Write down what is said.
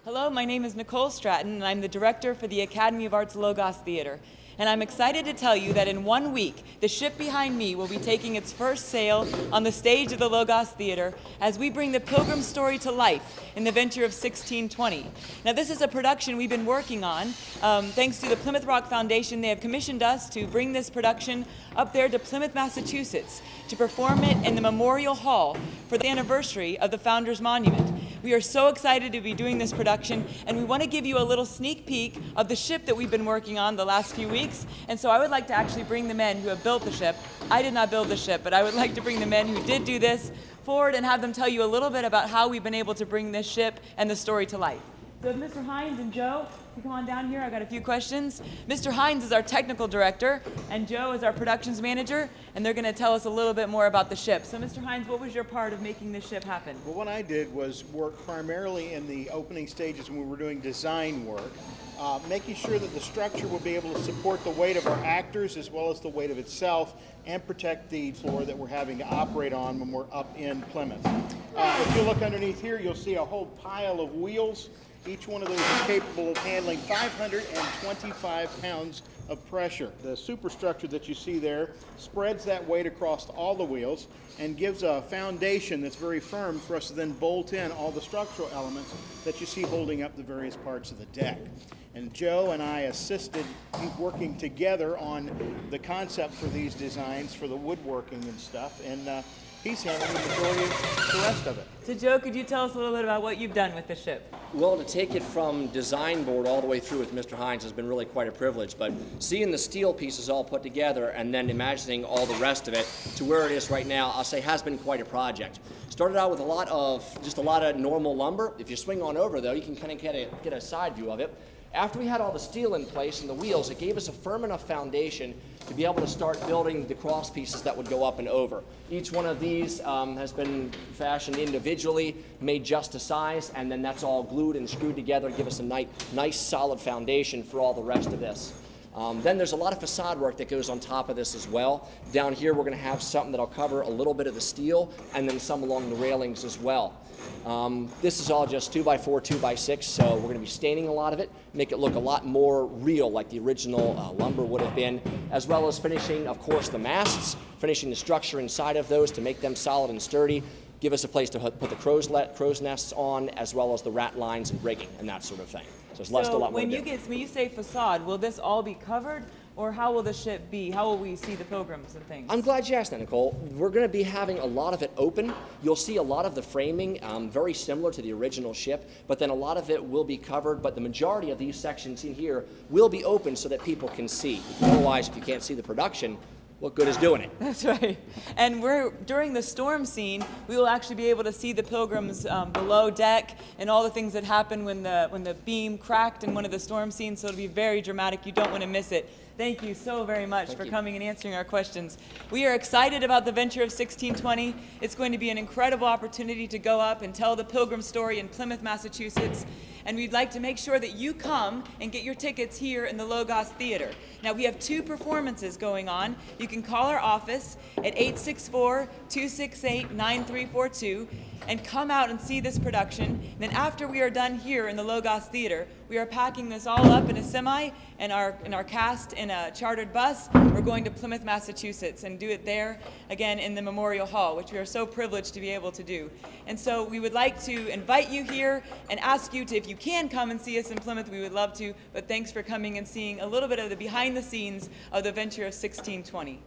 Hello, my name is Nicole Stratton, and I'm the director for the Academy of Arts Logos Theater. And I'm excited to tell you that in 1 week, the ship behind me will be taking its first sail on the stage of the Logos Theater as we bring the Pilgrim story to life in the Venture of 1620. Now, this is a production we've been working on. Thanks to the Plymouth Rock Foundation, they have commissioned us to bring this production up there to Plymouth, Massachusetts, to perform it in the Memorial Hall for the anniversary of the Founders Monument. We are so excited to be doing this production, and we want to give you a little sneak peek of the ship that we've been working on the last few weeks. And so I would like to actually bring the men who have built the ship. I did not build the ship, but I would like to bring the men who did do this forward and have them tell you a little bit about how we've been able to bring this ship and the story to life. So if Mr. Hines and Joe, you come on down here, I've got a few questions. Mr. Hines is our technical director, and Joe is our productions manager, and they're going to tell us a little bit more about the ship. So Mr. Hines, what was your part of making this ship happen? Well, what I did was work primarily in the opening stages when we were doing design work, making sure that the structure would be able to support the weight of our actors as well as the weight of itself and protect the floor that we're having to operate on when we're up in Plymouth. If you look underneath here, you'll see a whole pile of wheels. Each one of those is capable of handling 525 pounds of pressure. The superstructure that you see there spreads that weight across all the wheels and gives a foundation that's very firm for us to then bolt in all the structural elements that you see holding up the various parts of the deck. And Joe and I assisted working together on the concept for these designs for the woodworking and stuff, and he's handling the majority of the rest of it. So Joe, could you tell us a little bit about what you've done with the ship? Well, to take it from design board all the way through with Mr. Hines has been really quite a privilege, but seeing the steel pieces all put together and then imagining all the rest of it to where it is right now, I'll say has been quite a project. Started out with a lot of normal lumber. If you swing on over though, you can kind of get a side view of it. After we had all the steel in place and the wheels, it gave us a firm enough foundation to be able to start building the cross pieces that would go up and over. Each one of these has been fashioned individually, made just to size, and then that's all glued and screwed together to give us a nice solid foundation for all the rest of this. Then there's a lot of facade work that goes on top of this as well. Down here we're going to have something that'll cover a little bit of the steel and then some along the railings as well. This is all just 2x4, 2x6, so we're going to be staining a lot of it, make it look a lot more real like the original lumber would have been, as well as finishing, of course, the masts, finishing the structure inside of those to make them solid and sturdy, give us a place to put the crow's nests on, as well as the rat lines and rigging and that sort of thing. So it's a lot more to do. When you say facade, will this all be covered? Or how will the ship be? How will we see the pilgrims and things? I'm glad you asked that, Nicole. We're going to be having a lot of it open. You'll see a lot of the framing very similar to the original ship, but then a lot of it will be covered, but the majority of these sections in here will be open so that people can see. Otherwise, if you can't see the production, what good is doing it? That's right. And during the storm scene, we will actually be able to see the pilgrims below deck and all the things that happen when the beam cracked in one of the storm scenes, so it'll be very dramatic. You don't want to miss it. Thank you so very much for coming and answering our questions. We are excited about the Venture of 1620. It's going to be an incredible opportunity to go up and tell the Pilgrim story in Plymouth, Massachusetts. And we'd like to make sure that you come and get your tickets here in the Logos Theater. Now, we have 2 performances going on. You can call our office at 864-268-9342 and come out and see this production. And then after we are done here in the Logos Theater, we are packing this all up in a semi and our cast in a chartered bus. We're going to Plymouth, Massachusetts and do it there again in the Memorial Hall, which we are so privileged to be able to do. And so we would like to invite you here and ask you to, if you can come and see us in Plymouth, we would love to, but thanks for coming and seeing a little bit of the behind the scenes of the Venture of 1620.